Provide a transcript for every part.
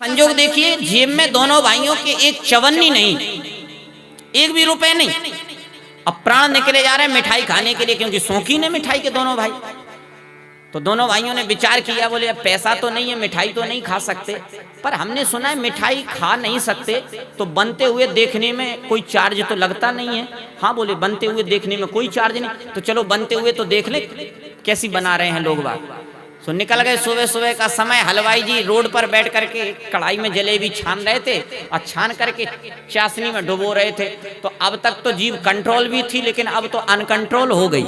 संजोग देखिए, जेब में दोनों भाइयों के एक चवन्नी नहीं, एक भी रुपए नहीं। अब प्राण निकले जा रहे हैं मिठाई खाने के लिए, क्योंकि शौकीन है मिठाई के दोनों भाई। तो दोनों भाइयों ने विचार किया, बोले अब पैसा तो नहीं है, मिठाई तो नहीं खा सकते, पर हमने सुना है मिठाई खा नहीं सकते तो बनते हुए देखने में कोई चार्ज तो लगता नहीं है। हाँ बोले बनते हुए देखने में कोई चार्ज नहीं, तो चलो बनते हुए तो देख ले कैसी बना रहे हैं लोग बाग। तो निकल गए। सुबह सुबह का समय, हलवाई जी रोड पर बैठ करके कढ़ाई में जलेबी छान रहे थे और छान करके चाशनी में डुबो रहे थे। तो अब तक तो जीभ कंट्रोल भी थी, लेकिन अब तो अनकंट्रोल हो गई।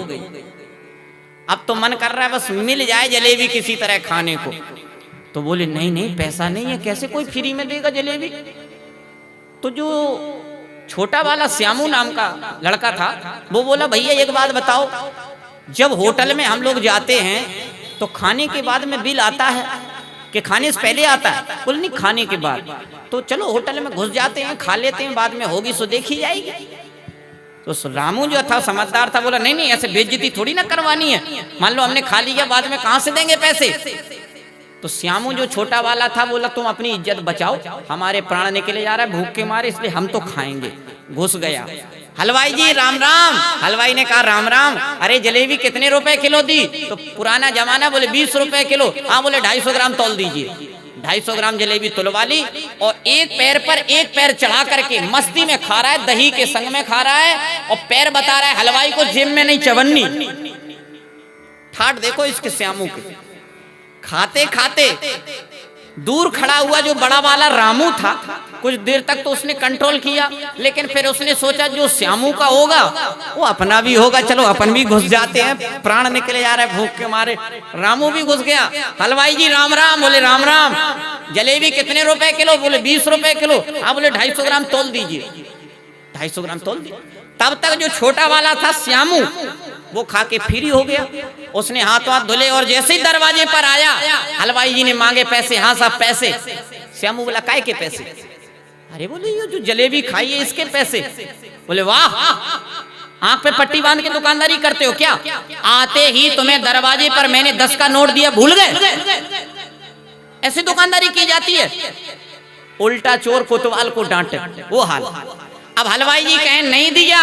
अब तो मन कर रहा है बस मिल जाए जलेबी किसी तरह खाने को। तो बोले नहीं नहीं, पैसा नहीं है, कैसे कोई फ्री में देगा जलेबी। तो जो छोटा वाला श्यामू नाम का लड़का था वो बोला, भैया एक बात बताओ, जब होटल में हम लोग जाते हैं तो खाने के बाद में बिल आता है कि खाने से पहले आता है? बोले नहीं, खाने के बाद। तो चलो होटल में घुस जाते हैं, खा लेते हैं, बाद में होगी सो देखी जाएगी। तो रामू जो था समझदार था, बोला नहीं नहीं, ऐसे बेइज्जती थोड़ी ना करवानी है, मान लो हमने खा लिया बाद में कहां से देंगे पैसे। तो श्यामू जो छोटा वाला था बोला, तुम अपनी इज्जत बचाओ, हमारे प्राण निकले जा रहा है भूख के मारे, इसलिए हम तो खाएंगे। घुस गया। हलवाई जी राम राम। हलवाई ने कहा राम राम। अरे जलेबी कितने रुपए किलो दी? तो पुराना जमाना, बोले 20 रुपए किलो। हाँ बोले 250 ग्राम तौल दीजिए। 250 ग्राम जलेबी तुलवा ली और एक पैर पर एक पैर चढ़ा करके मस्ती में खा रहा है, दही के संग में खा रहा है और पैर बता रहा है हलवाई को जेब में नहीं चवन्नी। ठाट देखो इसके श्यामू के। खाते खाते दूर खड़ा हुआ जो बड़ा वाला रामू था, कुछ देर तक तो उसने कंट्रोल किया, लेकिन फिर उसने सोचा जो श्यामू का होगा वो अपना भी होगा, चलो अपन भी घुस जाते हैं, प्राण निकले जा रहे हैं भूख के मारे। रामू भी घुस गया। हलवाई जी राम राम। बोले राम राम। जलेबी कितने रुपए किलो? बोले 20 रुपए किलो। हाँ बोले 250 ग्राम तोल दीजिए। 250 ग्राम तोल दिए। तब तक जो छोटा वाला था श्यामू वो खा के फ्री हो गया। उसने हाथ हाथ धुले और जैसे ही दरवाजे पर आया हलवाई जी ने मांगे पैसे। हाँ साहब पैसे। श्यामू बोला काय के पैसे? अरे बोले ये जो जलेबी खाई है इसके पैसे। बोले वाह, आंख पे पट्टी बांध के दुकानदारी करते हो क्या? आते ही तुम्हें दरवाजे पर मैंने 10 का नोट दिया, भूल गए? ऐसी दुकानदारी की जाती है। उल्टा चोर कोतवाल को डांटे, वो हाल। अब हलवाई जी कहे नहीं दिया,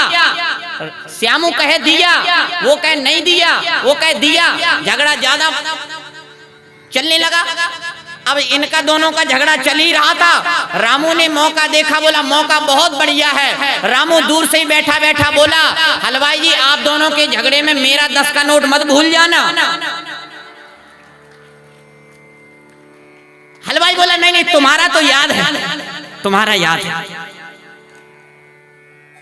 श्यामू कहे दिया, वो कहे नहीं दिया, वो कहे दिया। झगड़ा ज्यादा चलने लगा। अब इनका दोनों का झगड़ा चल ही रहा था। रामू ने मौका देखा, बोला मौका बहुत बढ़िया है। रामू दूर से ही बैठा बैठा बोला, हलवाई जी आप दोनों के झगड़े में मेरा 10 का नोट मत भूल जाना। हलवाई बोला नहीं नहीं, तुम्हारा तो याद है, तुम्हारा याद है।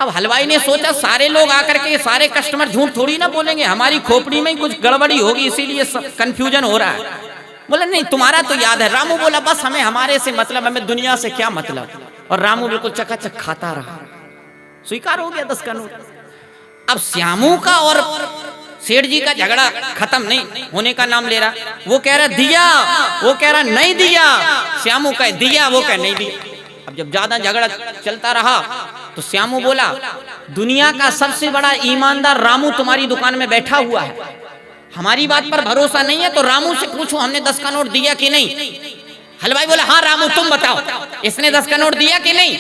अब हलवाई ने सोचा सारे लोग आकर के, सारे कस्टमर झूठ थोड़ी ना बोलेंगे, हमारी खोपड़ी में कुछ गड़बड़ी होगी, इसीलिए कंफ्यूजन हो रहा है। बोला नहीं तुम्हारा तो याद है। रामू बोला बस हमें हमारे से मतलब, हमें दुनिया से क्या मतलब। और रामू बिल्कुल चकाचक खाता रहा। स्वीकार हो गया 10 का नोट। अब श्यामू का और सेठ जी का झगड़ा खत्म नहीं होने का नाम ले रहा। वो कह रहा दिया, वो कह रहा नहीं दिया। श्यामू कहे दिया, वो कहे नहीं दिया। अब जब ज्यादा झगड़ा चलता रहा तो श्यामू बोला दुनिया का सबसे बड़ा ईमानदार रामू तुम्हारी दुकान में बैठा हुआ है, हमारी बात पर भरोसा नहीं है तो रामू से पूछो हमने 10 का नोट दिया कि नहीं। हलवाई बोला हाँ रामू तुम बताओ, इसने 10 का नोट दिया कि नहीं।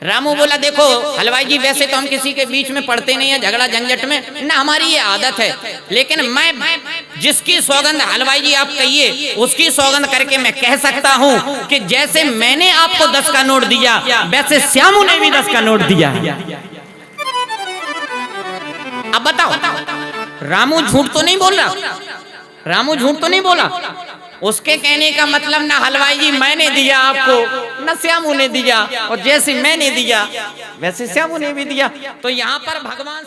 रामू बोला देखो हलवाई जी, वैसे तो हम किसी के बीच में पड़ते नहीं है झगड़ा झंझट में ना, हमारी ये आदत है, लेकिन मैं जिसकी सौगंध हलवाई जी आप कहिए उसकी सौगंध करके मैं कह सकता हूँ कि जैसे मैंने आपको 10 का नोट दिया वैसे श्यामू ने भी 10 का नोट दिया। अब बताओ रामू झूठ तो नहीं बोल रहा? रामू झूठ तो नहीं बोला। उसके कहने का मतलब ना हलवाई जी मैंने दिया आपको, ना श्यामू ने दिया, और जैसे मैंने दिया वैसे श्यामू ने भी दिया। तो यहाँ पर भगवान